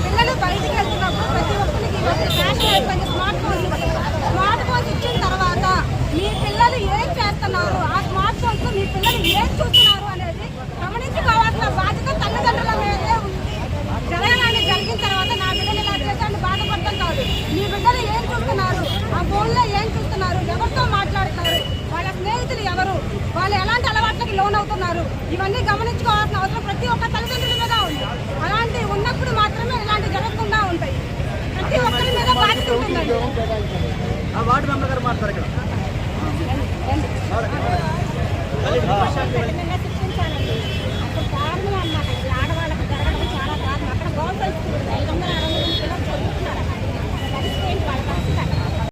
పిల్లలు బయటికి వెళ్తున్నప్పుడు ప్రతి ఒక్కరికి స్మార్ట్ ఫోన్స్ ఇచ్చిన తర్వాత మీ పిల్లలు ఏం చేస్తున్నారు, ఆ స్మార్ట్ ఫోన్స్ మీ పిల్లలు ఏం చూస్తున్నారు అనేది గమనించుకోవాల్సిన బాధ్యత తల్లిదండ్రుల మీదే ఉంది. జరిగిన తర్వాత నా బిడ్డలు ఇలా చేశాను బాధపడతాం కాదు. మీ బిడ్డలు ఏం చూస్తున్నారు, ఆ ఫోన్లో ఏం చూస్తున్నారు, ఎవరితో మాట్లాడుతున్నారు, వాళ్ళ స్నేహితులు ఎవరు, వాళ్ళు ఎలాంటి అలవాట్లకి లోన్ అవుతున్నారు, ఇవన్నీ గమనించుకోవాల్సిన అవసరం ప్రతి ఒక్క తల్లిదండ్రుల మీద ఉంది. అలాంటివి ఉన్నప్పుడు మాత్రమే ఇలాంటివి జరగకుండా ఉంటాయి. ప్రతి ఒక్కరి మీద బాధ్యత ఉంటుందండి.